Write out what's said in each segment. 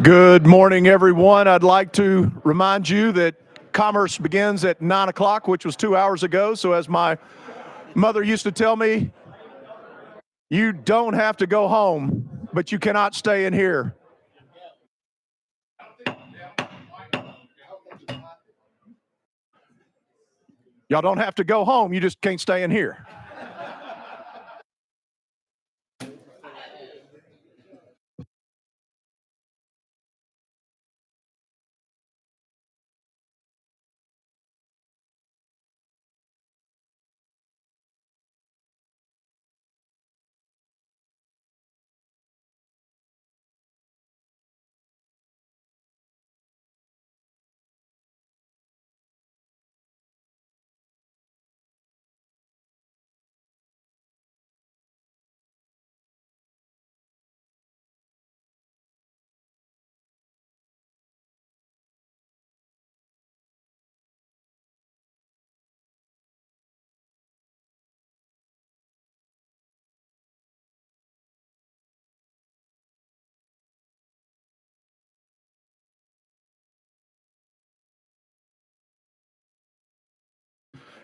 Good morning, everyone. I'd like to remind you that commerce begins at 9 o'clock, which was 2 hours ago. So as my mother used to tell me, you don't have to go home, but you cannot stay in here. Y'all don't have to go home, you just can't stay in here.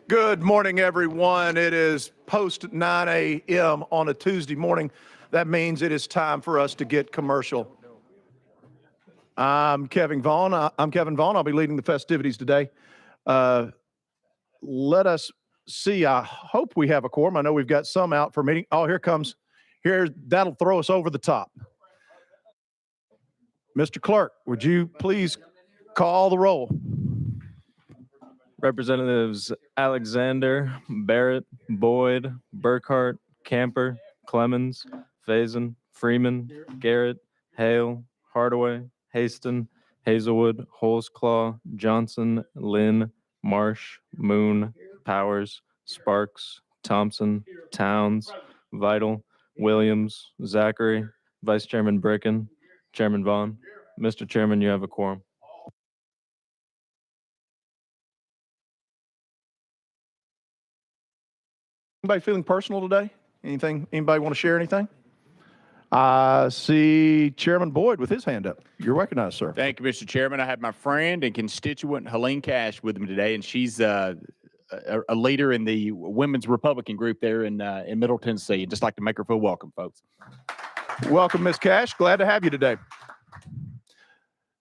Good morning, everyone. It is post 9 a.m. on a Tuesday morning. That means it is time for us to get commercial. I'm Kevin Vaughn. I'll be leading the festivities today. Let us see. I hope we have a quorum. I know we've got some out for meeting. Oh, that'll throw us over the top. Mr. Clerk, would you please call the roll? Representatives Alexander, Barrett, Boyd, Burkhart, Camper, Clemens, Faison, Freeman, Garrett, Hale, Hardaway, Haston, Hazelwood, Holsclaw, Johnson, Lynn, Marsh, Moon, Powers, Sparks, Thompson, Towns, Vital, Williams, Zachary, Vice Chairman Bricken, Chairman Vaughn. Mr. Chairman, you have a quorum. Anybody feeling personal today? Anybody want to share anything? I see Chairman Boyd with his hand up. You're recognized, sir. Thank you, Mr. Chairman. I have my friend and constituent Helene Cash with me today, and she's a leader in the Women's Republican group there in Middle Tennessee. I'd just like to make her feel welcome, folks. Welcome, Ms. Cash. Glad to have you today.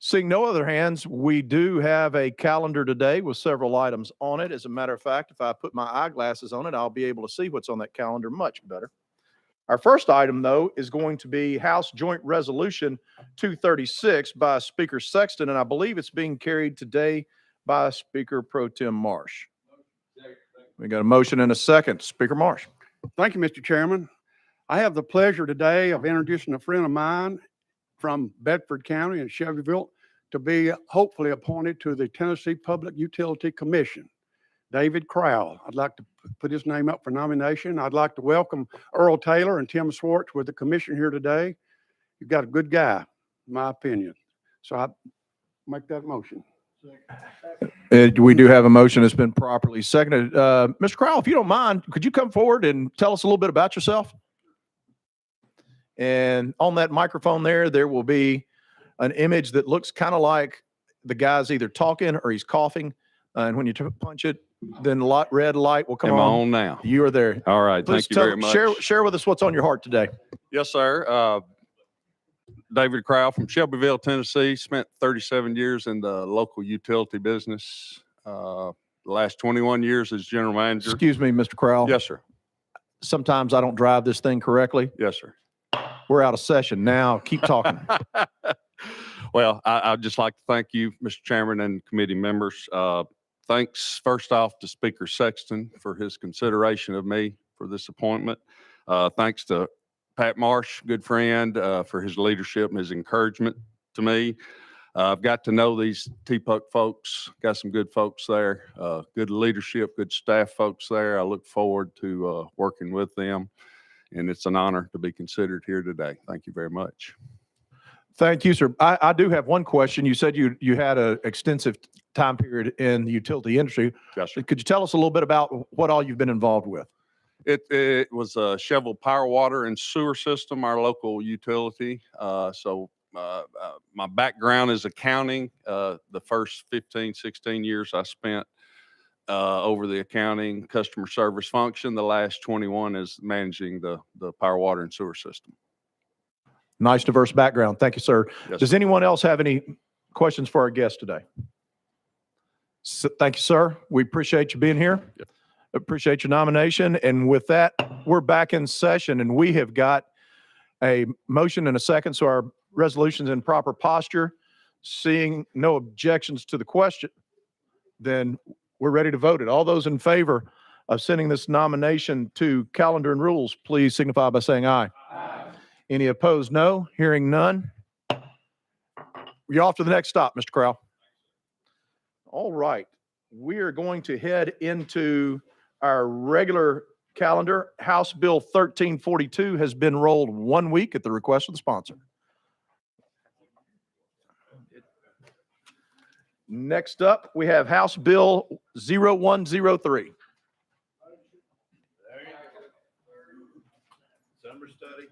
Seeing no other hands, we do have a calendar today with several items on it. As a matter of fact, if I put my eyeglasses on it, I'll be able to see what's on that calendar much better. Our first item, though, is going to be House Joint Resolution 236 by Speaker Sexton, and I believe it's being carried today by Speaker Pro Tem Marsh. We got a motion and a second. Speaker Marsh. Thank you, Mr. Chairman. I have the pleasure today of introducing a friend of mine from Bedford County and Shelbyville to be hopefully appointed to the Tennessee Public Utility Commission, David Crowell. I'd like to put his name up for nomination. I'd like to welcome Earl Taylor and Tim Swartz with the commission here today. You've got a good guy, in my opinion. So I make that motion. We do have a motion that's been properly seconded. Mr. Crowell, if you don't mind, could you come forward and tell us a little bit about yourself? And on that microphone there will be an image that looks kind of like the guy's either talking or he's coughing. And when you punch it, then the red light will come on. Am I on now? You are there. All right. Please Thank you very much. Share with us what's on your heart today. Yes, sir. David Crowell from Shelbyville, Tennessee. Spent 37 years in the local utility business. The last 21 years as general manager. Excuse me, Mr. Crowell. Yes, sir. Sometimes I don't drive this thing correctly. Yes, sir. We're out of session now. Keep talking. Well, I'd just like to thank you, Mr. Chairman, and committee members. Thanks first off to Speaker Sexton for his consideration of me for this appointment. Thanks to Pat Marsh, good friend, for his leadership and his encouragement to me. I've got to know these TPUC folks, got some good folks there, good leadership, good staff folks there. I look forward to working with them, and it's an honor to be considered here today. Thank you very much. Thank you, sir. I do have one question. You said you had an extensive time period in the utility industry. Yes, sir. Could you tell us a little bit about what all you've been involved with? It was a Chevel Power Water and Sewer System, our local utility. My background is accounting. The first 15, 16 years I spent over the accounting customer service function. The last 21 is managing the power, water, and sewer system. Nice diverse background. Thank you, sir. Yes, Does sir. anyone else have any questions for our guest today? Thank you, sir. We appreciate you being here. Appreciate your nomination. And with that, we're back in session, and we have got a motion and a second, so our resolution's in proper posture. Seeing no objections to the question, then we're ready to vote it. All those in favor of sending this nomination to Calendar and Rules, please signify by saying aye. Any opposed, no. Hearing none. You're off to the next stop, Mr. Crowell. All right. We are going to head into our regular calendar. House Bill 1342 has been rolled 1 week at the request of the sponsor. Next up, we have House Bill 0103.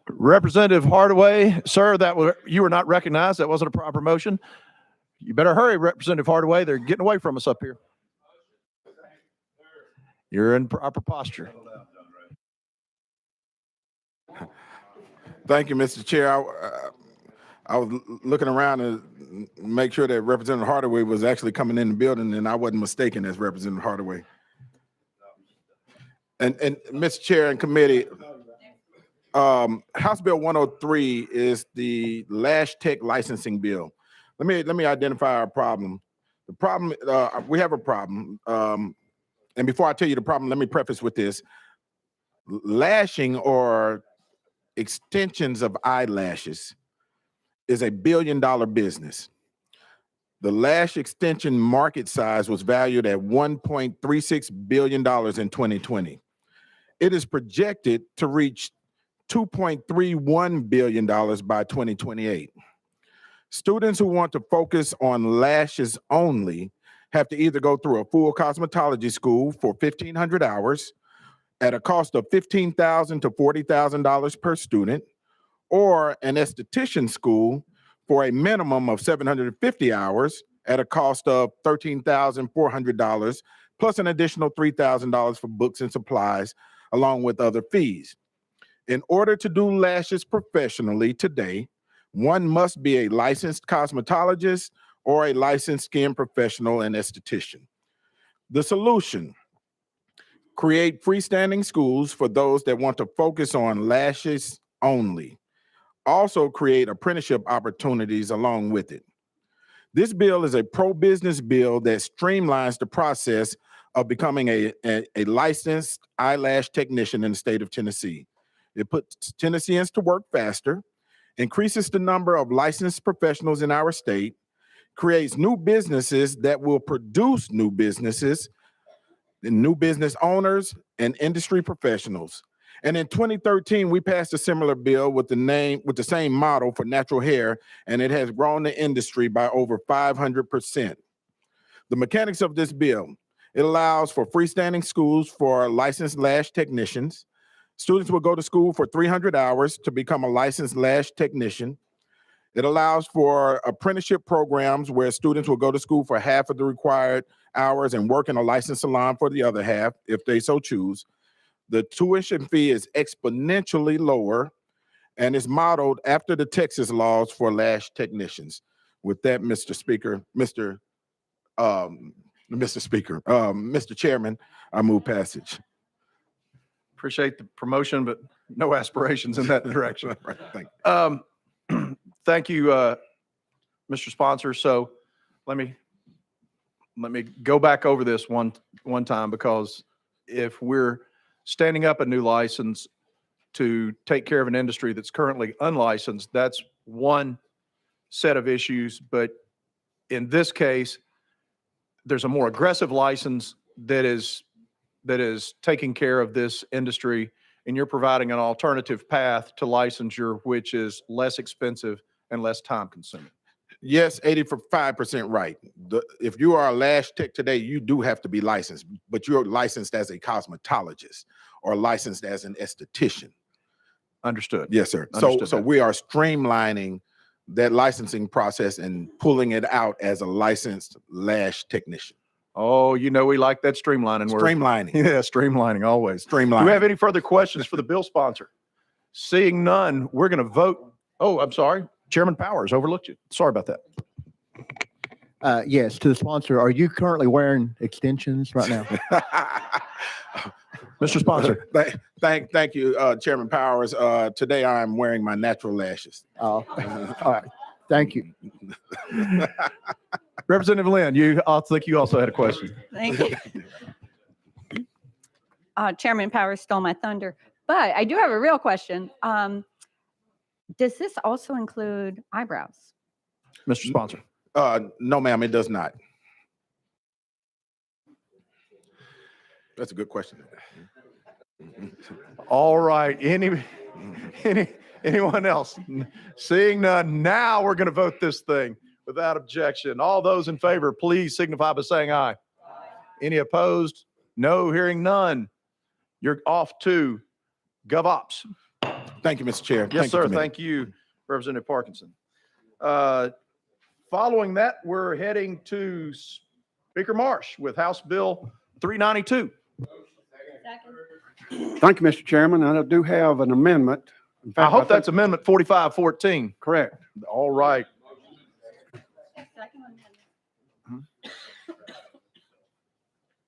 Representative Hardaway, sir, you were not recognized. That wasn't a proper motion. You better hurry, Representative Hardaway. They're getting away from us up here. You're in proper posture. Thank you, Mr. Chair. I was looking around to make sure that Representative Hardaway was actually coming in the building, and I wasn't mistaken as Representative Hardaway. And Mr. Chair and committee, House Bill 103 is the Lash Tech licensing bill. Let me identify our problem. The problem, we have a problem. And before I tell you the problem, let me preface with this. Lashing or extensions of eyelashes is a $1 billion business. The lash extension market size was valued at $1.36 billion in 2020. It is projected to reach $2.31 billion by 2028. Students who want to focus on lashes only have to either go through a full cosmetology school for 1,500 hours at a cost of $15,000 to $40,000 per student, or an esthetician school for a minimum of 750 hours at a cost of $13,400, plus an additional $3,000 for books and supplies, along with other fees. In order to do lashes professionally today, one must be a licensed cosmetologist or a licensed skin professional and esthetician. The solution: create freestanding schools for those that want to focus on lashes only. Also create apprenticeship opportunities along with it. This bill is a pro-business bill that streamlines the process of becoming a licensed eyelash technician in the state of Tennessee. It puts Tennesseans to work faster, increases the number of licensed professionals in our state, creates new businesses that will produce new businesses, and new business owners and industry professionals. And in 2013, we passed a similar bill with the same model for natural hair, and it has grown the industry by over 500%. The mechanics of this bill: it allows for freestanding schools for licensed lash technicians. Students will go to school for 300 hours to become a licensed lash technician. It allows for apprenticeship programs where students will go to school for half of the required hours and work in a licensed salon for the other half, if they so choose. The tuition fee is exponentially lower and is modeled after the Texas laws for lash technicians. With that, Mr. Chairman, I move passage. Appreciate the promotion, but no aspirations in that direction. Right, thank you. Thank you, Mr. Sponsor. So let me go back over this one time, because if we're standing up a new license to take care of an industry that's currently unlicensed, that's one set of issues. But in this case, there's a more aggressive license that is taking care of this industry, and you're providing an alternative path to licensure, which is less expensive and less time consuming. Yes, 85% right. If you are a Lash Tech today, you do have to be licensed, but you're licensed as a cosmetologist or licensed as an esthetician. Understood. Yes, sir. So Understood that. we are streamlining that licensing process and pulling it out as a licensed lash technician. Oh, you know, we like that streamlining word. Streamlining, Yeah, streamlining always. Do we streamlining. have any further questions for the bill sponsor? Seeing none, we're going to vote. Oh, I'm sorry. Chairman Powers overlooked you. Sorry about that. Yes, to the sponsor, are you currently wearing extensions right now? Mr. Sponsor. Thank you, Chairman Powers. Today I'm wearing my natural lashes. All right, thank you. Representative Lynn, I think you also had a question. Thank you. Chairman Powers stole my thunder, but I do have a real question. Does this also include eyebrows? Mr. Sponsor. No, ma'am, it does not. That's a good question. All right. Anyone else? Seeing none, now we're going to vote this thing without objection. All those in favor, please signify by saying aye. Any opposed? No, hearing none. You're off to GovOps. Thank you, Mr. Chair. Yes, sir. Committee. Thank you, Representative Parkinson. Following that, we're heading to Speaker Marsh with House Bill 392. Thank you, Mr. Chairman. And I do have an amendment. In I fact, hope think- that's Amendment 4514. correct. All right.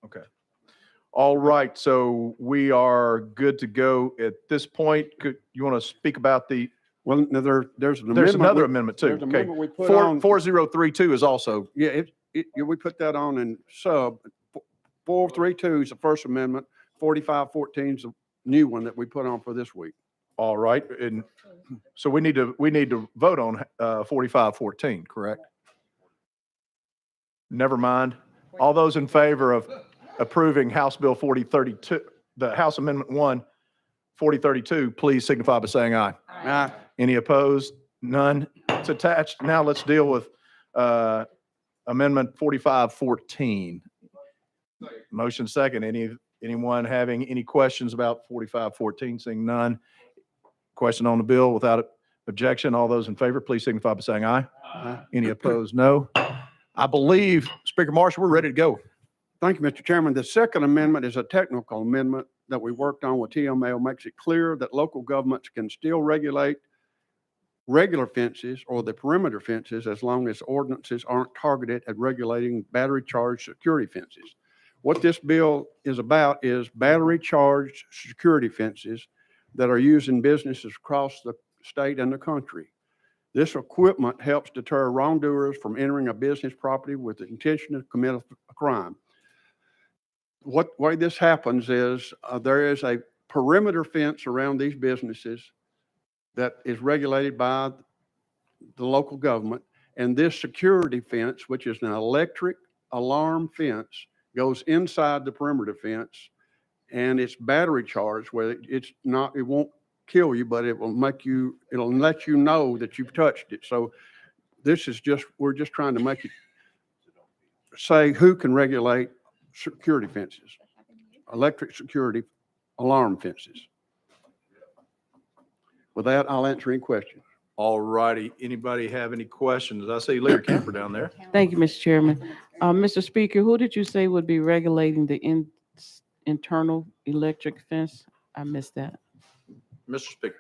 Okay. All right. So we are good to go at this point. You want to speak about Well, no, there's an amendment. there's another we- amendment too. There's an Okay. amendment we put on. 4032 is also, Yeah, we put that on in sub. 432 is the first amendment. 4514 is the new one that we put on for this week. all right. And so we need to vote on 4514, correct? Never mind. All those in favor of approving House Bill 4032, the House Amendment 1, 4032, please signify by saying aye. Any opposed? None. It's attached. Now let's deal with Amendment 4514. Motion second. Anyone having any questions about 4514? Seeing none. Question on the bill without objection. All those in favor, please signify by saying aye. Any opposed? No. I believe, Speaker Marshall, we're ready to go. Thank you, Mr. Chairman. The second amendment is a technical amendment that we worked on with TML. Makes it clear that local governments can still regulate regular fences or the perimeter fences as long as ordinances aren't targeted at regulating battery charged security fences. What this bill is about is battery charged security fences that are used in businesses across the state and the country. This equipment helps deter wrongdoers from entering a business property with the intention to commit a crime. What way this happens is there is a perimeter fence around these businesses that is regulated by the local government. And this security fence, which is an electric alarm fence, goes inside the perimeter fence, and it's battery charged where it won't kill you, but it'll let you know that you've touched it. So we're just trying to make it say who can regulate security fences, electric security alarm fences. With that, I'll answer any questions. All righty. Anybody have any questions? I see Leader Camper down there. Thank you, Mr. Chairman. Mr. Speaker, who did you say would be regulating the internal electric fence? I missed that. Mr. Speaker.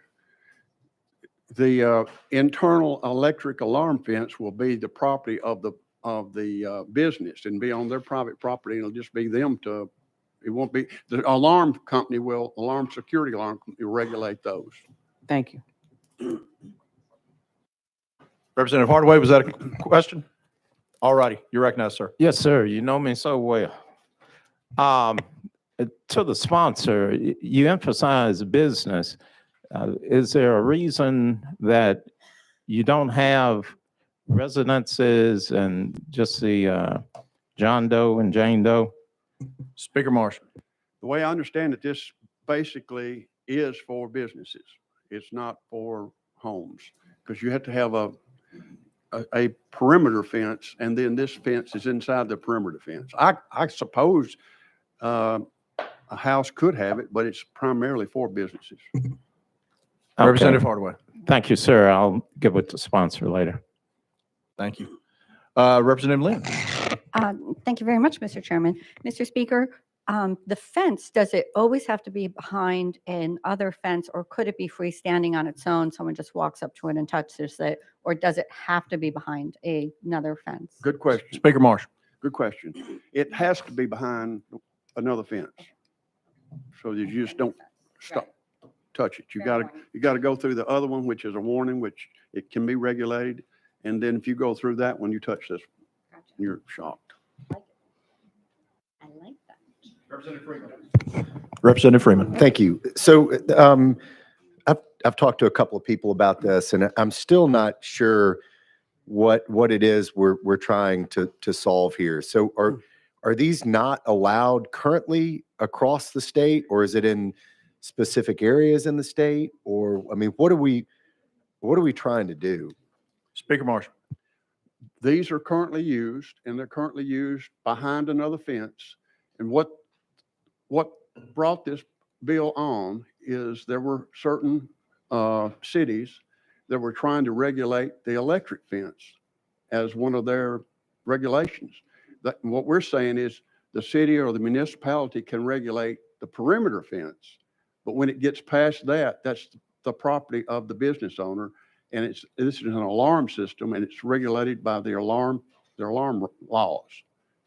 The internal electric alarm fence will be the property of the business and be on their private property. And it'll just be them it won't be, the security alarm company will regulate those. Thank you. Representative Hardaway, was that a question? All righty. You're recognized, sir. Yes, sir. You know me so well. To the sponsor, you emphasize business. Is there a reason that you don't have residences and just the John Doe and Jane Doe? Speaker Marsh. The way I understand it, this basically is for businesses. It's not for homes because you have to have a perimeter fence, and then this fence is inside the perimeter fence. I suppose a house could have it, but it's primarily for businesses. Representative Okay. Hardaway. Thank you, sir. I'll get with the sponsor later. Thank you. Representative Lynn. Thank you very much, Mr. Chairman. Mr. Speaker, the fence, does it always have to be behind another fence, or could it be freestanding on its own? Someone just walks up to it and touches it, or does it have to be behind another fence? Good question. Speaker Marshall. Good question. It has to be behind another fence. So that you just don't stop, touch it. You gotta go through the other one, which is a warning, which it can be regulated. And then if you go through that one, you touch this, Gotcha. you're shocked. I like that. Representative Freeman. Thank you. So I've talked to a couple of people about this, and I'm still not sure what it is we're trying to solve here. So are these not allowed currently across the state, or is it in specific areas in the state? Or, I mean, what are we trying to do? Speaker Marshall. These are currently used, and they're currently used behind another fence. And what brought this bill on is there were certain cities that were trying to regulate the electric fence as one of their regulations. What we're saying is the city or the municipality can regulate the perimeter fence, but when it gets past that, that's the property of the business owner. And this is an alarm system, and it's regulated by their alarm laws,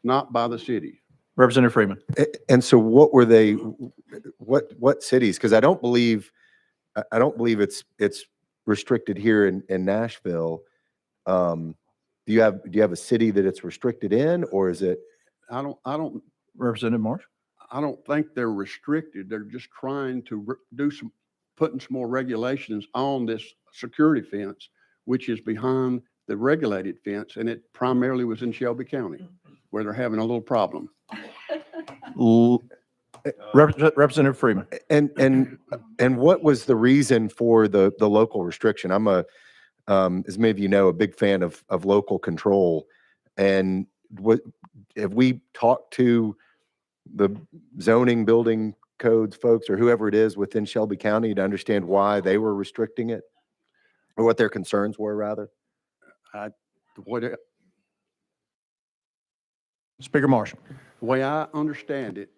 not by the city. Representative Freeman. And so what were they, what cities? Because I don't believe it's restricted here in Nashville. Do you have a city that it's restricted in, or is it? I don't Representative Marsh. I don't think they're restricted. They're just trying to putting some more regulations on this security fence, which is behind the regulated fence. And it primarily was in Shelby County, where they're having a little problem. Representative Freeman. And what was the reason for the local restriction? I'm as many of you know, a big fan of local control. And have we talked to the zoning building codes folks or whoever it is within Shelby County to understand why they were restricting it, or what their concerns were rather? Speaker Marshall. The way I understand it,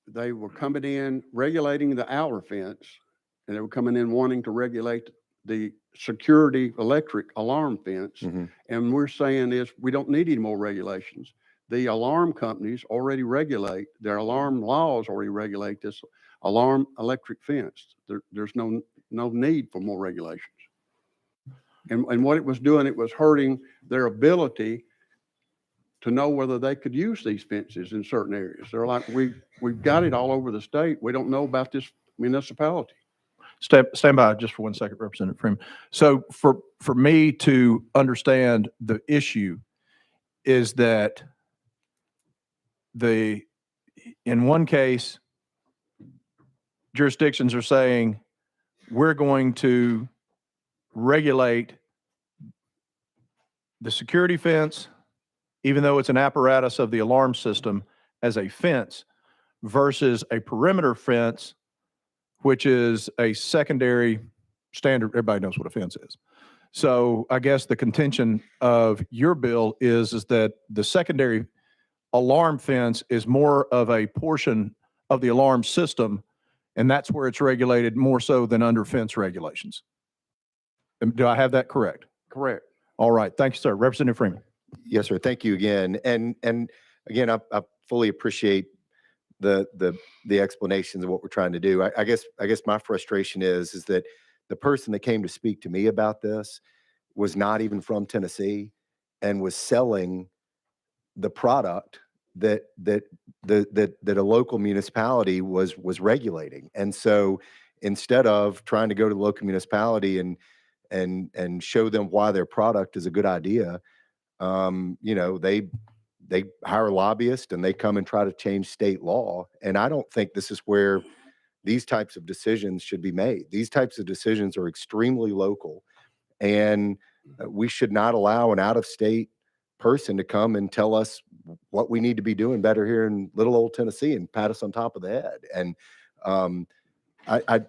they were coming in regulating the outer fence, and they were coming in wanting to regulate the security electric alarm fence. Mhm. And we're saying is we don't need any more regulations. The alarm companies already regulate, their alarm laws already regulate this alarm electric fence. There's no need for more regulations. And what it was doing, it was hurting their ability to know whether they could use these fences in certain areas. They're like, we've got it all over the state. We don't know about this municipality. Stand by just for 1 second, Representative Freeman. So for me to understand the issue is that in one case, jurisdictions are saying, we're going to regulate the security fence, even though it's an apparatus of the alarm system, as a fence, versus a perimeter fence, which is a secondary standard. Everybody knows what a fence is. So I guess the contention of your bill is that the secondary alarm fence is more of a portion of the alarm system, and that's where it's regulated more so than under fence regulations. Do I have that correct? Correct. All right. Thank you, sir. Representative Freeman. Yes, sir. Thank you again. And again, I fully appreciate the explanations of what we're trying to do. I guess my frustration is that the person that came to speak to me about this was not even from Tennessee and was selling the product that a local municipality was regulating. And so instead of trying to go to the local municipality and show them why their product is a good idea, they hire lobbyists and they come and try to change state law. And I don't think this is where these types of decisions should be made. These types of decisions are extremely local. And we should not allow an out-of-state person to come and tell us what we need to be doing better here in little old Tennessee and pat us on top of the head. And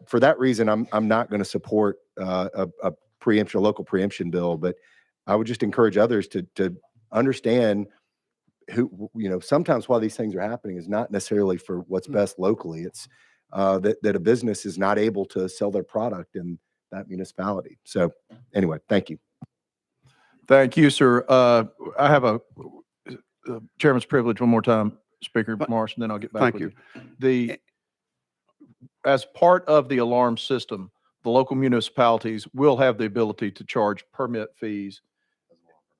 for that reason, I'm not going to support a preemption, a local preemption bill, but I would just encourage others to understand who, sometimes why these things are happening is not necessarily for what's best locally. It's that a business is not able to sell their product in that municipality. So anyway, thank you. Thank you, sir. I have a chairman's privilege one more time, Speaker Marsh, and then I'll get back Thank with you. As part of the alarm system, the local municipalities will have the ability to charge permit fees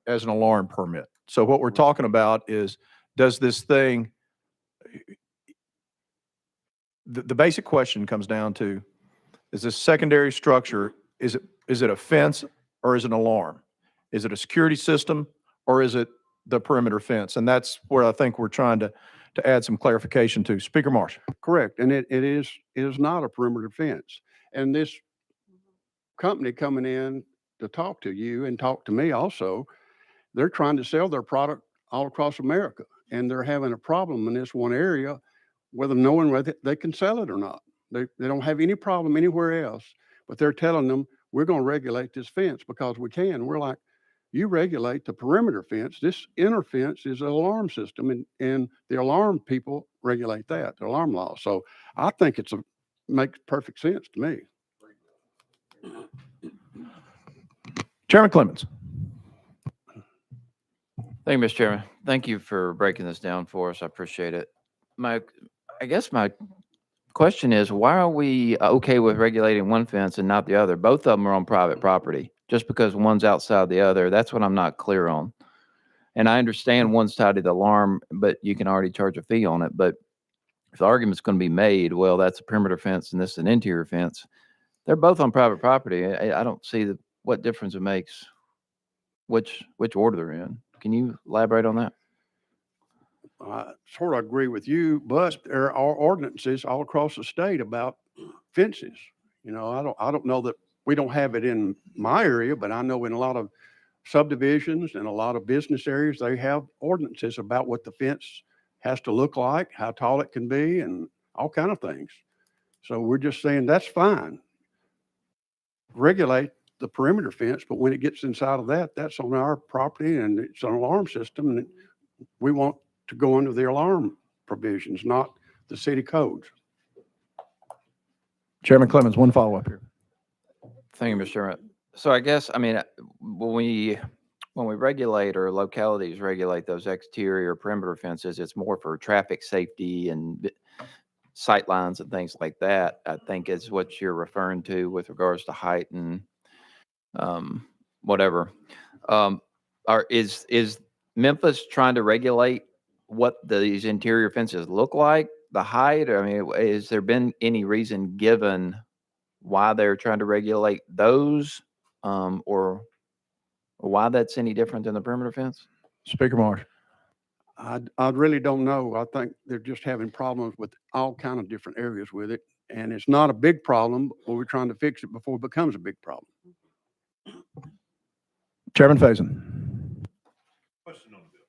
as an alarm permit. So what we're talking about is, does this thing, the basic question comes down to, is this secondary structure, is it a fence or is it an alarm? Is it a security system or is it the perimeter fence? And that's where I think we're trying to add some clarification to. Speaker Marsh. Correct. And it is not a perimeter fence. And this company coming in to talk to you and talk to me also, they're trying to sell their product all across America. And they're having a problem in this one area, whether knowing whether they can sell it or not. They don't have any problem anywhere else, but they're telling them, we're going to regulate this fence because we can. We're like, you regulate the perimeter fence. This inner fence is an alarm system, and the alarm people regulate that, the alarm law. So I think makes perfect sense to me. Chairman Clemens. Thank you, Mr. Chairman. Thank you for breaking this down for us. I appreciate it. I guess my question is, why are we okay with regulating one fence and not the other? Both of them are on private property. Just because one's outside the other, that's what I'm not clear on. And I understand one's tied to the alarm, but you can already charge a fee on it. But if the argument's going to be made, well, that's a perimeter fence and this is an interior fence, they're both on private property. I don't see what difference it makes which order they're in. Can you elaborate on that? I sort of agree with you, but there are ordinances all across the state about fences. I don't know that we don't have it in my area, but I know in a lot of subdivisions and a lot of business areas, they have ordinances about what the fence has to look like, how tall it can be, and all kind of things. So we're just saying that's fine. Regulate the perimeter fence, but when it gets inside of that, that's on our property and it's an alarm system, and we want to go under the alarm provisions, not the city codes. Chairman Clemens, one follow-up here. Thank you, Mr. Chairman. So I guess, when we regulate or localities regulate those exterior perimeter fences, it's more for traffic safety and sight lines and things like that, I think is what you're referring to with regards to height and whatever. Is Memphis trying to regulate what these interior fences look like, the height? Has there been any reason given why they're trying to regulate those, or why that's any different than the perimeter fence? Speaker Marsh. I really don't know. I think they're just having problems with all kind of different areas with it. And it's not a big problem, but we're trying to fix it before it becomes a big problem. Chairman Faison. Question on the bill.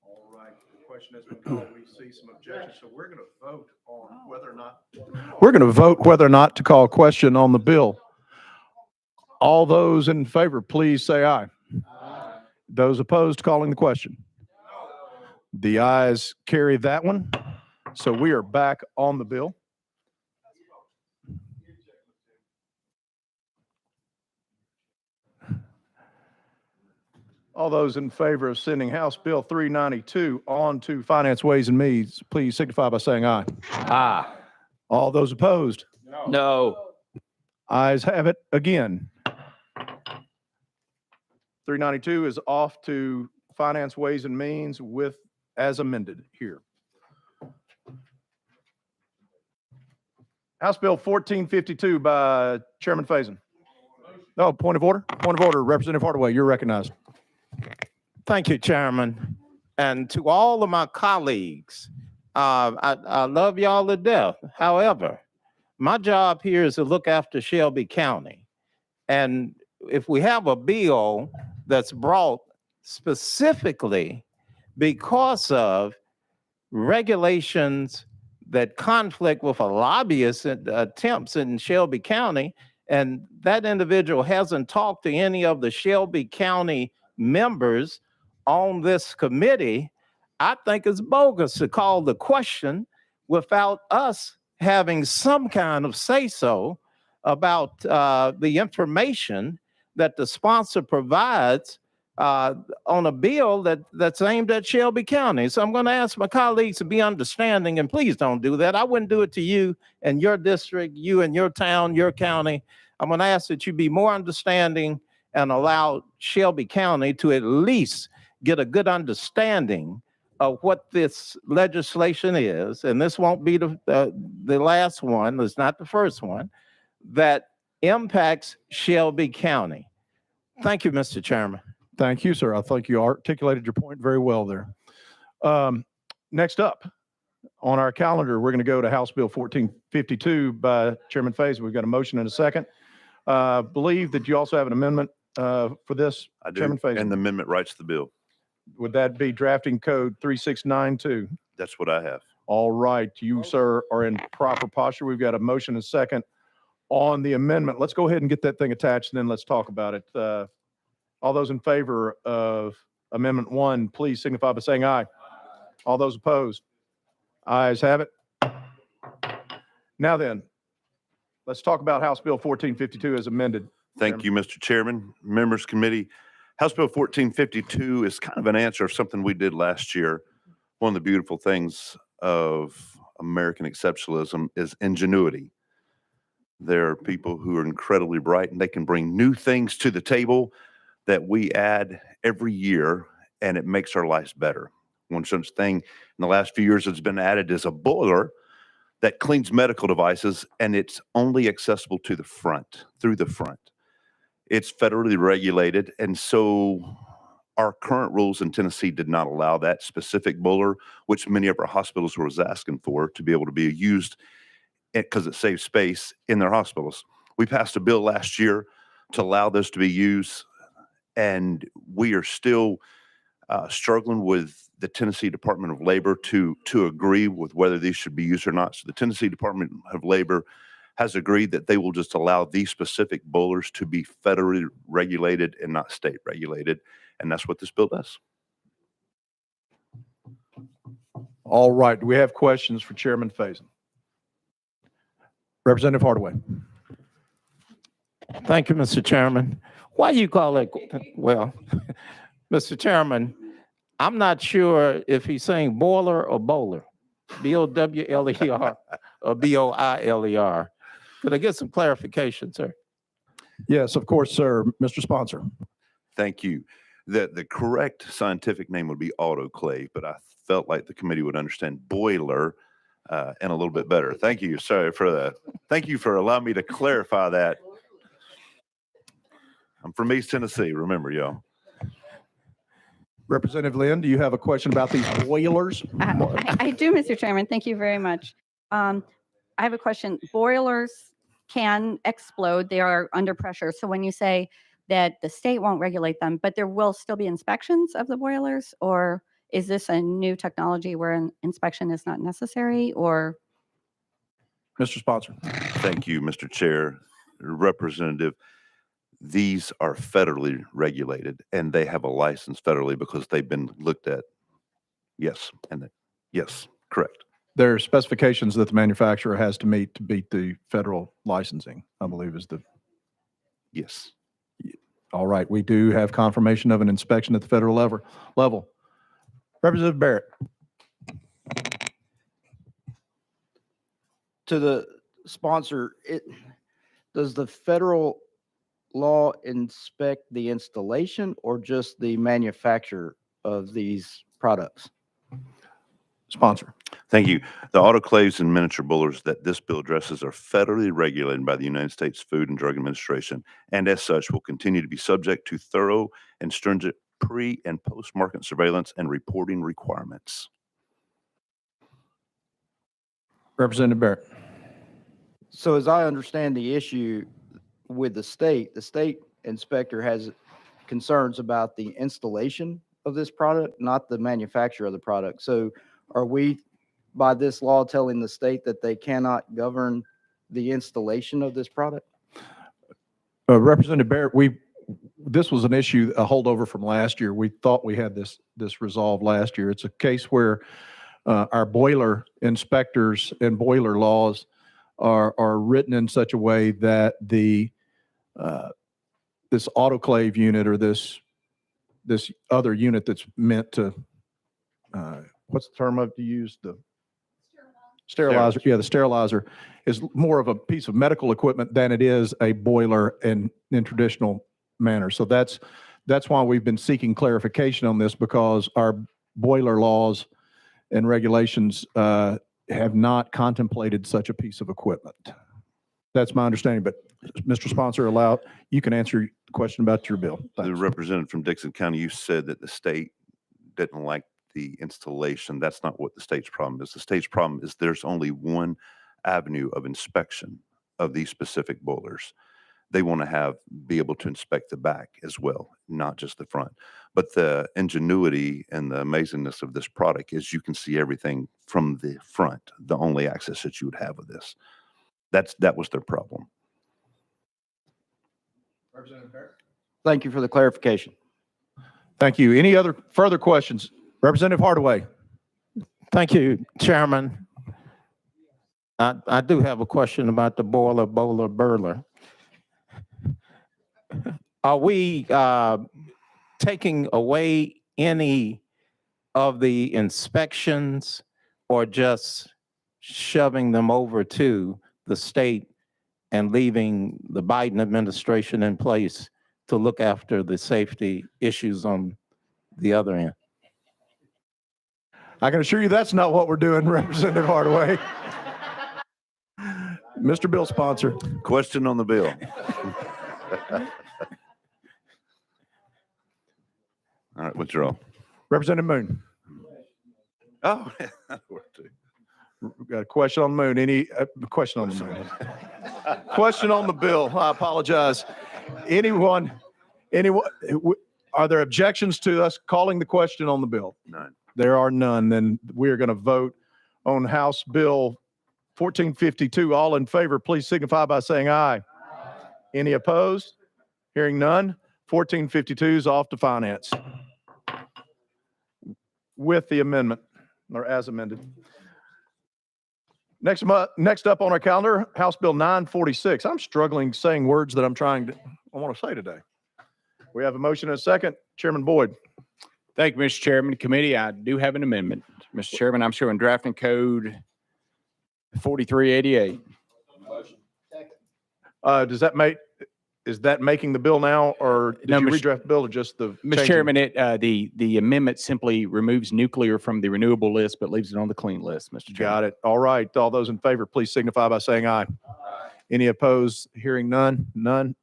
All right. The question has been called. We see some objections. So we're going to vote on whether or not to call a question on the bill. All those in favor, please say aye. Aye. Those opposed, calling the question. The ayes carry that one. So we are back on the bill. All those in favor of sending House Bill 392 on to Finance, Ways and Means, please signify by saying aye. Aye. All those opposed? No. Ayes have it again. 392 is off to Finance, Ways and Means with as amended here. House Bill 1452 by Chairman Faison. No, point of order. Point of order. Representative Hardaway, you're recognized. Thank you, Chairman. And to all of my colleagues, I love y'all to death. However, my job here is to look after Shelby County. And if we have a bill that's brought specifically because of regulations that conflict with a lobbyist attempts in Shelby County, and that individual hasn't talked to any of the Shelby County members on this committee, I think it's bogus to call the question without us having some kind of say-so about the information that the sponsor provides on a bill that's aimed at Shelby County. So I'm going to ask my colleagues to be understanding, and please don't do that. I wouldn't do it to you and your district, you and your town, your county. I'm going to ask that you be more understanding and allow Shelby County to at least get a good understanding of what this legislation is, and this won't be the last one, it's not the first one, that impacts Shelby County. Thank you, Mr. Chairman. Thank you, sir. I think you articulated your point very well there. Next up on our calendar, we're going to go to House Bill 1452 by Chairman Faison. We've got a motion and a second. Believe that you also have an amendment for this, I do, Chairman Faison. and the amendment writes the bill. Would that be drafting code 3692? That's what I have. All right, you, sir, are in proper posture. We've got a motion and a second on the amendment. Let's go ahead and get that thing attached, and then let's talk about it. All those in favor of Amendment 1, please signify by saying aye. All those opposed? Ayes have it. Now then, let's talk about House Bill 1452 as amended. Thank you, Mr. Chairman, members committee. House Bill 1452 is kind of an answer of something we did last year. One of the beautiful things of American exceptionalism is ingenuity. There are people who are incredibly bright and they can bring new things to the table that we add every year, and it makes our lives better. One such thing in the last few years that's been added is a boiler that cleans medical devices, and it's only accessible to the front, through the front. It's federally regulated, and so our current rules in Tennessee did not allow that specific boiler, which many of our hospitals was asking for, to be able to be used because it saves space in their hospitals. We passed a bill last year to allow this to be used, and we are still struggling with the Tennessee Department of Labor to agree with whether these should be used or not. So the Tennessee Department of Labor has agreed that they will just allow these specific boilers to be federally regulated and not state regulated. And that's what this bill does. All right, do we have questions for Chairman Faison? Representative Hardaway. Thank you, Mr. Chairman. Why you call it, well, Mr. Chairman, I'm not sure if he's saying boiler or bowler, B-O-W-L-E-R or B-O-I-L-E-R. Could I get some clarification, sir? Yes, of course, sir. Mr. Sponsor. Thank you. The correct scientific name would be autoclave, but I felt like the committee would understand boiler and a little bit better. Thank you. Sorry for that. Thank you for allowing me to clarify that. I'm from East Tennessee, remember, y'all. Representative Lynn, do you have a question about these boilers? I do, Mr. Chairman. Thank you very much. I have a question. Boilers can explode. They are under pressure. So when you say that the state won't regulate them, but there will still be inspections of the boilers, or is this a new technology where an inspection is not necessary, or? Mr. Sponsor. Thank you, Mr. Chair. Representative, these are federally regulated and they have a license federally because they've been looked at. Yes, yes, correct. There are specifications that the manufacturer has to meet to beat the federal licensing, I believe is the. Yes. All right, we do have confirmation of an inspection at the federal level. Representative Barrett. To the sponsor, does the federal law inspect the installation or just the manufacture of these products? Sponsor. Thank you. The autoclaves and miniature boilers that this bill addresses are federally regulated by the United States Food and Drug Administration, and as such will continue to be subject to thorough and stringent pre- and post-market surveillance and reporting requirements. Representative Barrett. So as I understand the issue with the state inspector has concerns about the installation of this product, not the manufacture of the product. So are we, by this law, telling the state that they cannot govern the installation of this product? Representative Barrett, this was an issue, a holdover from last year. We thought we had this resolved last year. It's a case where our boiler inspectors and boiler laws are written in such a way that this autoclave unit or this other unit that's meant to, what's the term to use? The sterilizer. Yeah, the sterilizer is more of a piece of medical equipment than it is a boiler in traditional manner. So that's why we've been seeking clarification on this, because our boiler laws and regulations have not contemplated such a piece of equipment. That's my understanding, but Mr. Sponsor, you can answer the question about your bill. The Thanks. representative from Dixon County, you said that the state didn't like the installation. That's not what the state's problem is. The state's problem is there's only one avenue of inspection of these specific boilers. They want to be able to inspect the back as well, not just the front. But the ingenuity and the amazingness of this product is you can see everything from the front, the only access that you would have with this. That was their problem. Thank you for the clarification. Thank you. Any other further questions? Representative Hardaway. Thank you, Chairman. I do have a question about the boiler, bowler, burler. Are we taking away any of the inspections or just shoving them over to the state and leaving the Biden administration in place to look after the safety issues on the other end? I can assure you that's not what we're doing, Representative Hardaway. Mr. Bill Sponsor. Question on the bill. All right, withdraw. Representative Moon. Oh, where to? We've got a question on the moon. Any question on the moon? Question on the bill. I apologize. Anyone, are there objections to us calling the question on the bill? None. There are none. Then we are going to vote on House Bill 1452. All in favor, please signify by saying aye. Any opposed? Hearing none. 1452 is off to finance with the amendment, or as amended. Next up on our calendar, House Bill 946. I'm struggling saying words that I want to say today. We have a motion and a second. Chairman Boyd. Thank you, Mr. Chairman. Committee, I do have an amendment. Mr. Chairman, I'm showing drafting code 4388. Is that making the bill now, or did No, you Mr. redraft the bill, or just the? Mr. changing? Chairman, the amendment simply removes nuclear from the renewable list, but leaves it on the clean list, Mr. Chairman. Got it. All right. All those in favor, please signify by saying aye. Any opposed? Hearing none. None.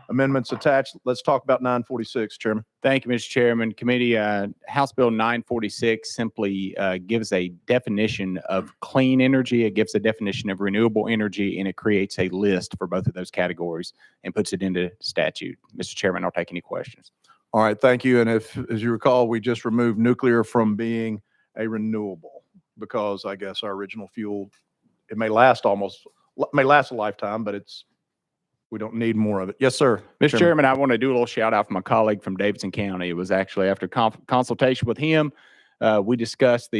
Amendments attached. Let's talk about 946, Chairman. Thank you, Mr. Chairman. Committee, House Bill 946 simply gives a definition of clean energy. It gives a definition of renewable energy, and it creates a list for both of those categories and puts it into statute. Mr. Chairman, I'll take any questions. All right. Thank you. And as you recall, we just removed nuclear from being a renewable because I guess our original fuel, it may last a lifetime, but we don't need more of it. Yes, sir. Mr. Chairman, I want to do a little shout out for my colleague from Davidson County. It was actually after consultation with him, we discussed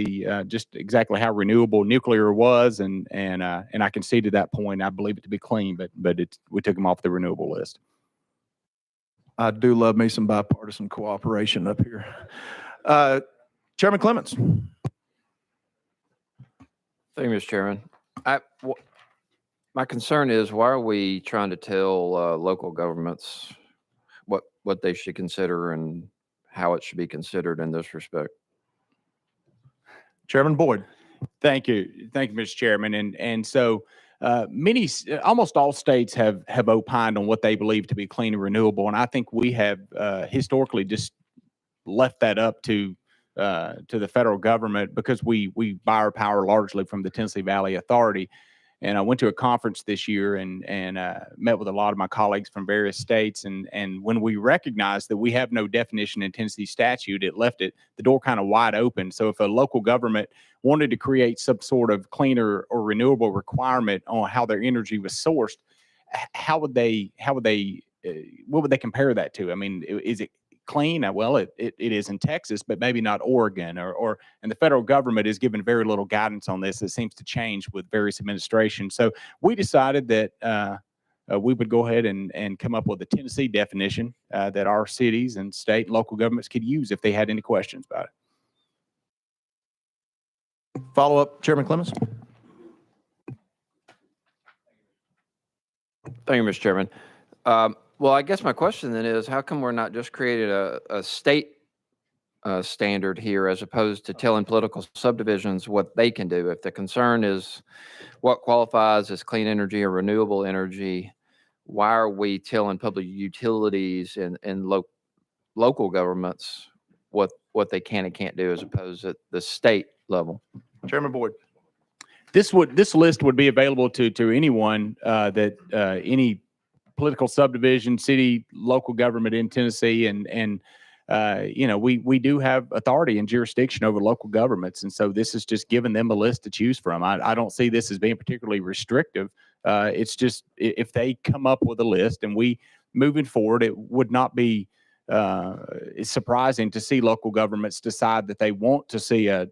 just exactly how renewable nuclear was, and I conceded that point. I believe it to be clean, but we took him off the renewable list. I do love me some bipartisan cooperation up here. Chairman Clements. Thank you, Mr. Chairman. My concern is, why are we trying to tell local governments what they should consider and how it should be considered in this respect? Chairman Boyd. Thank you, Mr. Chairman. And so almost all states have opined on what they believe to be clean and renewable, and I think we have historically just left that up to the federal government because we buy our power largely from the Tennessee Valley Authority. And I went to a conference this year and met with a lot of my colleagues from various states. And when we recognized that we have no definition in Tennessee statute, it left the door kind of wide open. So if a local government wanted to create some sort of cleaner or renewable requirement on how their energy was sourced, what would they compare that to? I mean, is it clean? Well, it is in Texas, but maybe not Oregon, and the federal government is given very little guidance on this. It seems to change with various administrations. So we decided that we would go ahead and come up with a Tennessee definition that our cities and state and local governments could use if they had any questions about it. Follow up, Chairman Clemens? Thank you, Mr. Chairman. Well, I guess my question then is, how come we're not just creating a state standard here as opposed to telling political subdivisions what they can do? If the concern is what qualifies as clean energy or renewable energy, why are we telling public utilities and local governments what they can and can't do as opposed to the state level? Chairman Boyd. This list would be available to anyone that any political subdivision, city, local government in Tennessee, and we do have authority and jurisdiction over local governments, and so this is just giving them a list to choose from. I don't see this as being particularly restrictive. It's just if they come up with a list, and we moving forward, it would not be it's surprising to see local governments decide that they want to see a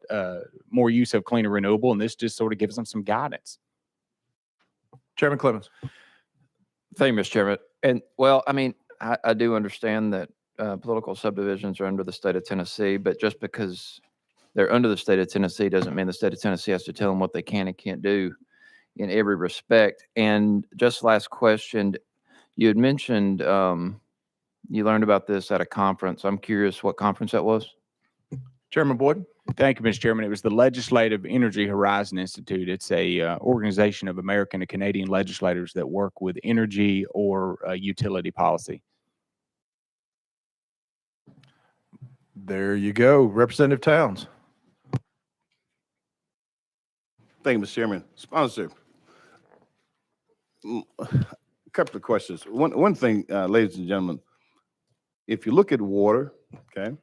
more use of clean and renewable, and this just sort of gives them some guidance. Chairman Clemens. Thank you, Mr. Chairman. And well, I mean, I do understand that political subdivisions are under the state of Tennessee, but just because they're under the state of Tennessee doesn't mean the state of Tennessee has to tell them what they can and can't do in every respect. And just last question, you had mentioned you learned about this at a conference. I'm curious what conference that was. Chairman Boyd. Thank you, Mr. Chairman. It was the Legislative Energy Horizon Institute. It's a organization of American and Canadian legislators that work with energy or utility policy. There you go. Representative Towns. Thank you, Mr. Chairman. Sponsor, a couple of questions. One thing, ladies and gentlemen, if you look at water, okay,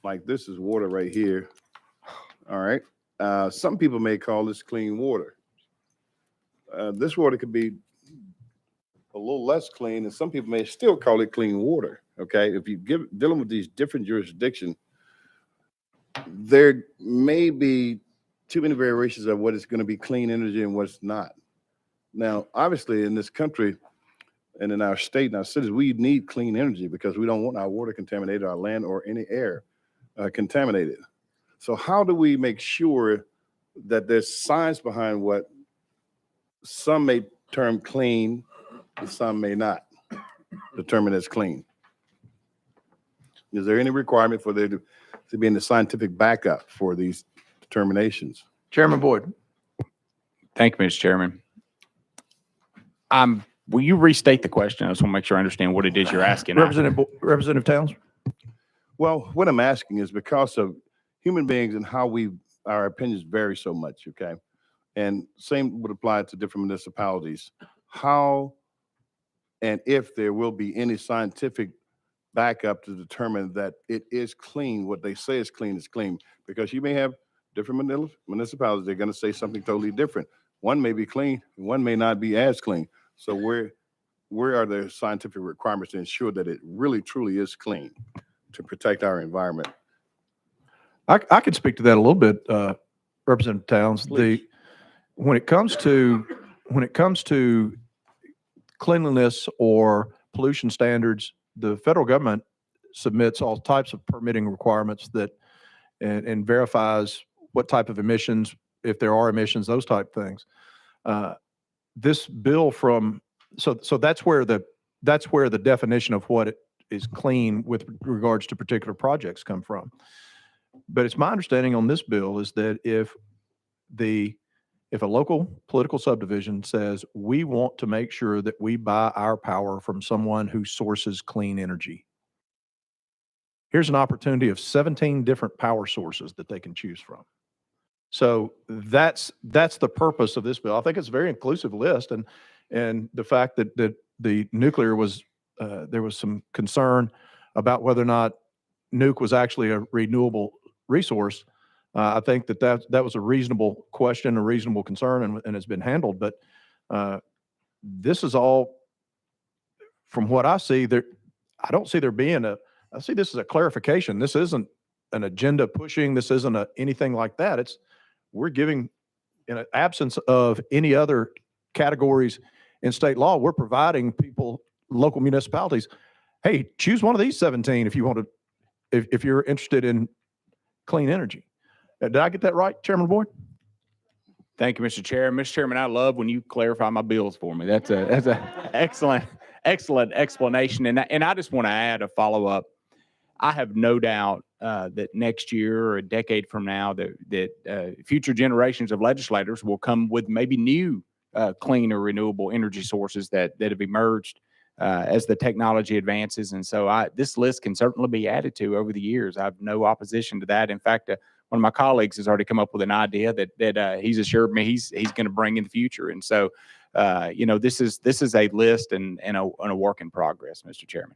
like this is water right here, all right? Some people may call this clean water. This water could be a little less clean, and some people may still call it clean water, okay? If you dealing with these different jurisdictions, there may be too many variations of what is going to be clean energy and what's not. Now, obviously, in this country and in our state and our cities, we need clean energy because we don't want our water contaminated, our land or any air contaminated. So how do we make sure that there's science behind what some may term clean and some may not determine as clean? Is there any requirement for there to be in the scientific backup for these determinations? Chairman Boyd. Thank you, Mr. Chairman. Will you restate the question? I just want to make sure I understand what it is you're asking. Representative Towns. Well, what I'm asking is because of human beings and how our opinions vary so much, okay? And same would apply to different municipalities. How and if there will be any scientific backup to determine that it is clean, what they say is clean, because you may have different municipalities, they're going to say something totally different. One may be clean, one may not be as clean. So where are the scientific requirements to ensure that it really truly is clean to protect our environment? I could speak to that a little bit, Representative Towns. Please. When it comes to cleanliness or pollution standards, the federal government submits all types of permitting requirements and verifies what type of emissions, if there are emissions, those type things. This bill so that's where the definition of what is clean with regards to particular projects come from. But it's my understanding on this bill is that if a local political subdivision says we want to make sure that we buy our power from someone who sources clean energy, here's an opportunity of 17 different power sources that they can choose from. So that's the purpose of this bill. I think it's a very inclusive list, and the fact that the nuclear was there was some concern about whether or not nuke was actually a renewable resource. I think that was a reasonable question, a reasonable concern, and it's been handled. But this is all, from what I see, there. I don't see there being I see this as a clarification. This isn't an agenda pushing. This isn't anything like that. We're giving, in an absence of any other categories in state law, we're providing people, local municipalities, hey, choose one of these 17 if you want to, if you're interested in clean energy. Did I get that right, Chairman Boyd? Thank you, Mr. Chair. Mr. Chairman, I love when you clarify my bills for me. That's a excellent explanation. And I just want to add a follow-up. I have no doubt that next year or a decade from now that future generations of legislators will come with maybe new clean or renewable energy sources that have emerged as the technology advances. And so this list can certainly be added to over the years. I have no opposition to that. In fact, one of my colleagues has already come up with an idea that he's assured me he's going to bring in the future. And so, this is a list and a work in progress, Mr. Chairman.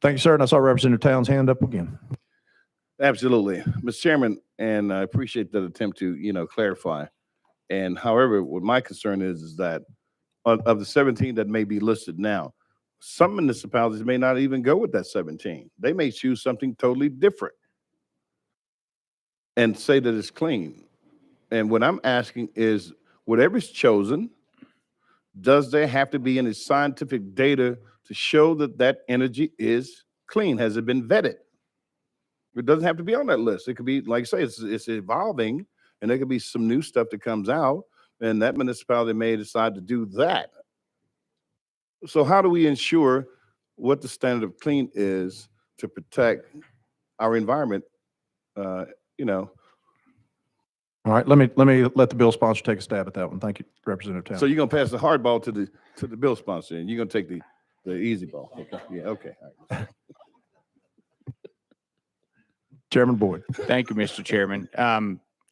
Thank you, sir. And I saw Representative Towns' hand up again. Absolutely. Mr. Chairman, and I appreciate that attempt to, clarify. And however, what my concern is that of the 17 that may be listed now, some municipalities may not even go with that 17. They may choose something totally different and say that it's clean. And what I'm asking is, whatever's chosen, does there have to be any scientific data to show that that energy is clean? Has it been vetted? It doesn't have to be on that list. It could be, like I say, it's evolving, and there could be some new stuff that comes out, and that municipality may decide to do that. So how do we ensure what the standard of clean is to protect our environment? All right, let me let the bill sponsor take a stab at that one. Thank you, Representative Towns. So you're gonna pass the hard ball to the bill sponsor, and you're gonna take the easy ball. Okay. Yeah. Okay. All right. Chairman Boyd. Thank you, Mr. Chairman.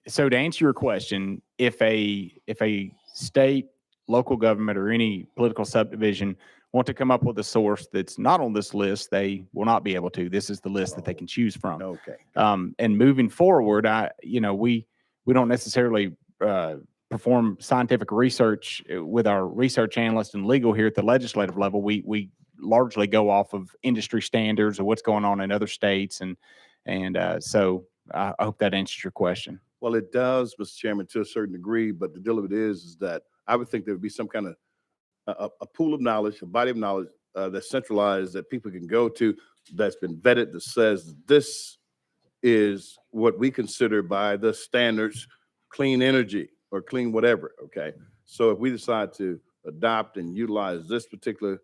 So to answer your question, if a state, local government, or any political subdivision want to come up with a source that's not on this list, they will not be able to. This is the list that they can choose from. Okay. And moving forward, we don't necessarily perform scientific research with our research analysts and legal here at the legislative level. We largely go off of industry standards or what's going on in other states, and so I hope that answers your question. Well, it does, Mr. Chairman, to a certain degree, but the deal of it is that I would think there would be some kind of a pool of knowledge, a body of knowledge that's centralized that people can go to, that's been vetted, that says this is what we consider by the standards clean energy or clean whatever. Okay. So if we decide to adopt and utilize this particular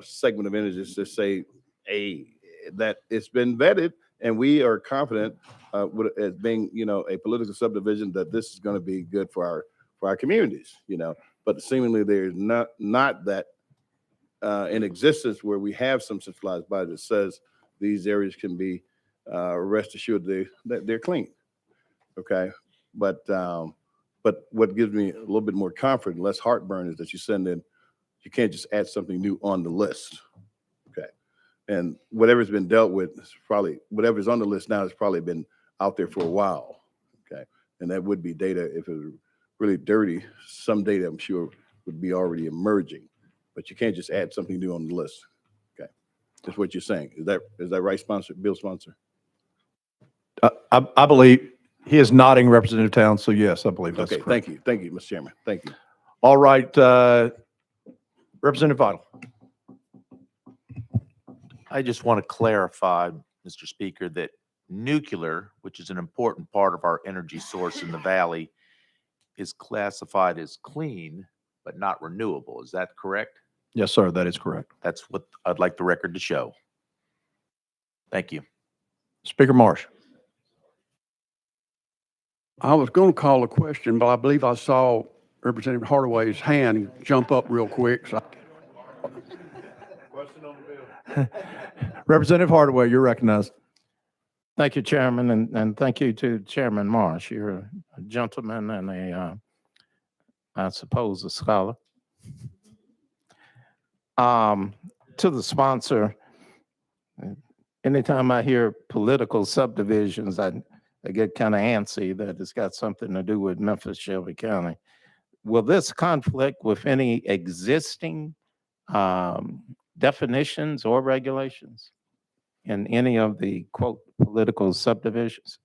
segment of energy, to say that it's been vetted, and we are confident as being, a political subdivision, that this is going to be good for our communities, but seemingly there's not that in existence where we have some centralized body that says these areas can be rest assured that they're clean. Okay. But what gives me a little bit more comfort and less heartburn is that you can't just add something new on the list. Okay. And whatever's been dealt with is probably, whatever's on the list now has probably been out there for a while. Okay. And that would be data, if it was really dirty, some data I'm sure would be already emerging, but you can't just add something new on the list. Okay. That's what you're saying. Is that right, bill sponsor? I believe he is nodding, Representative Towns. So yes, I believe that's okay. correct. Thank you, Mr. Chairman. Thank you. All right, Representative Vital. I just want to clarify, Mr. Speaker, that nuclear, which is an important part of our energy source in the valley, is classified as clean, but not renewable. Is that correct? Yes, sir. That is correct. That's what I'd like the record to show. Thank you. Speaker Marsh. I was going to call a question, but I believe I saw Representative Hardaway's hand jump up real quick. So. Representative Hardaway, you're recognized. Thank you, Chairman, and thank you to Chairman Marsh. You're a gentleman and I suppose, a scholar. To the sponsor, anytime I hear political subdivisions, I get kind of antsy that it's got something to do with Memphis, Shelby County. Will this conflict with any existing definitions or regulations in any of the quote political subdivisions?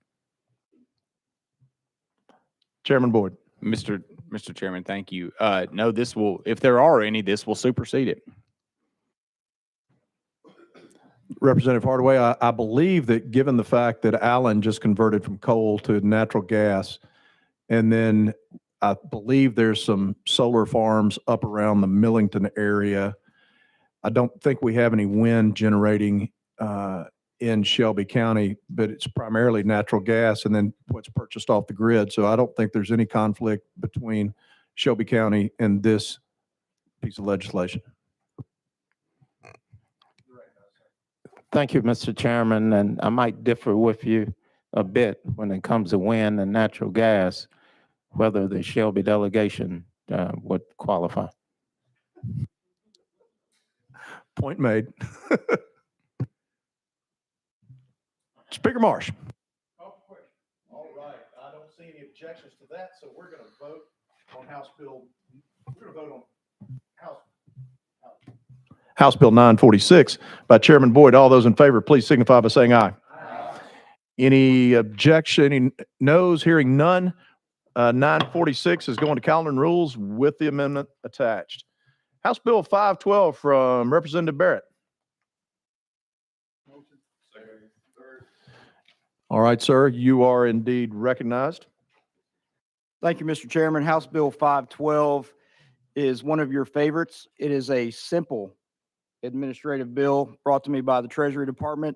Chairman Boyd. Mr. Chairman, thank you. No, this will, if there are any, this will supersede it. Representative Hardaway, I believe that given the fact that Allen just converted from coal to natural gas, and then I believe there's some solar farms up around the Millington area. I don't think we have any wind generating in Shelby County, but it's primarily natural gas and then what's purchased off the grid. So I don't think there's any conflict between Shelby County and this piece of legislation. Thank you, Mr. Chairman, and I might differ with you a bit when it comes to wind and natural gas, whether the Shelby delegation would qualify. Point made. Speaker Marsh. All right, I don't see any objections to that, so we're going to vote on House Bill. We're going to vote on House Bill 946 by Chairman Boyd. All those in favor, please signify by saying aye. Aye. Any objection? Any noes? Hearing none. 946 is going to calendar and rules with the amendment attached. House Bill 512 from Representative Barrett. All right, sir, you are indeed recognized. Thank you, Mr. Chairman. House Bill 512 is one of your favorites. It is a simple administrative bill brought to me by the Treasury Department.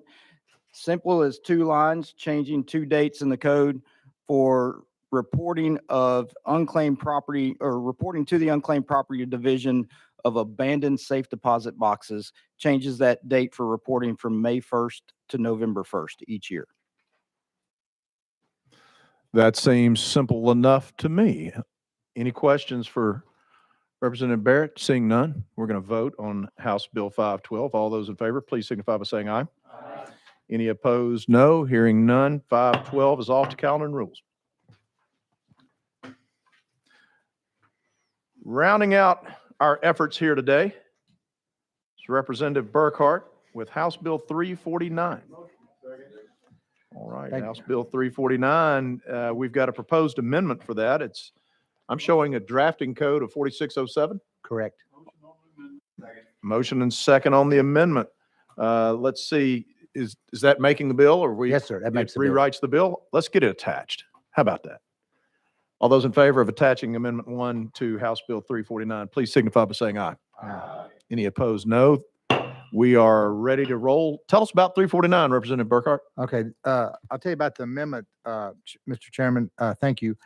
Simple as 2 lines, changing 2 dates in the code for reporting of unclaimed property, or reporting to the Unclaimed Property Division of abandoned safe deposit boxes. Changes that date for reporting from May 1st to November 1st each year. That seems simple enough to me. Any questions for Representative Barrett? Seeing none, we're going to vote on House Bill 512. All those in favor, please signify by saying aye. Aye. Any opposed? No. Hearing none, 512 is off to calendar and rules. Rounding out our efforts here today is Representative Burkhart with House Bill 349. All right, House Bill 349, we've got a proposed amendment for that. I'm showing a drafting code of 4607. Correct. Motion and second on the amendment. Let's see, is that making the bill, or Yes, sir, that makes the bill. rewrites the bill? Let's get it attached. How about that? All those in favor of attaching Amendment 1 to House Bill 349, please signify by saying aye. Aye. Any opposed? No. We are ready to roll. Tell us about 349, Representative Burkhart. Okay, I'll tell you about the amendment, Mr. Chairman. Thank you.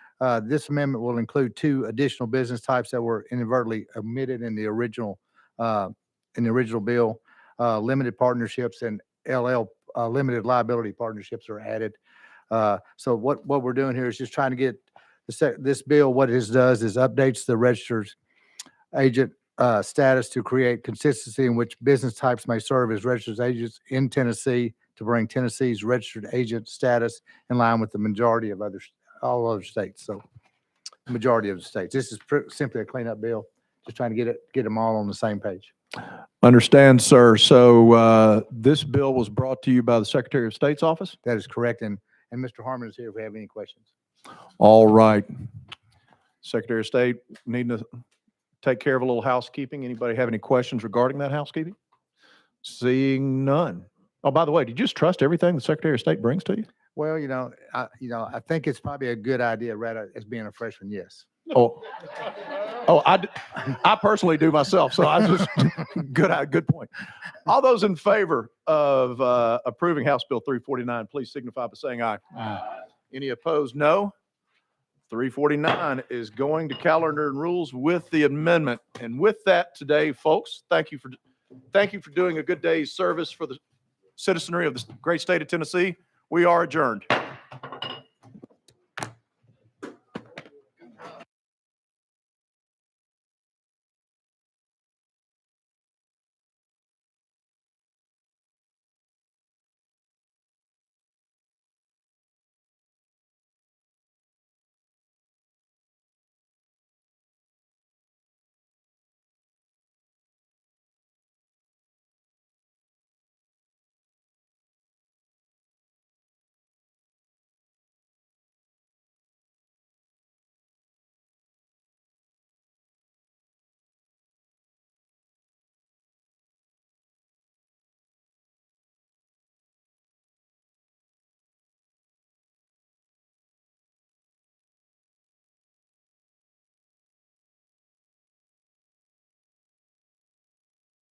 This amendment will include 2 additional business types that were inadvertently omitted in the original bill. Limited partnerships and limited liability partnerships are added. So what we're doing here is just trying to get this bill. What it does is updates the registered agent status to create consistency in which business types may serve as registered agents in Tennessee, to bring Tennessee's registered agent status in line with the majority of all other states. So the majority of the states. This is simply a cleanup bill, just trying to get them all on the same page. Understand, sir. So this bill was brought to you by the Secretary of State's office? That is correct. And Mr. Harmon is here if we have any questions. All right. Secretary of State, need to take care of a little housekeeping. Anybody have any questions regarding that housekeeping? Seeing none. Oh, by the way, did you just trust everything the Secretary of State brings to you? Well, I think it's probably a good idea, rather as being a freshman. Yes. Oh, I personally do myself. So I just good point. All those in favor of approving House Bill 349, please signify by saying aye. Aye. Any opposed? No. 349 is going to calendar and rules with the amendment. And with that today, folks, thank you for doing a good day's service for the citizenry of the great state of Tennessee. We are adjourned.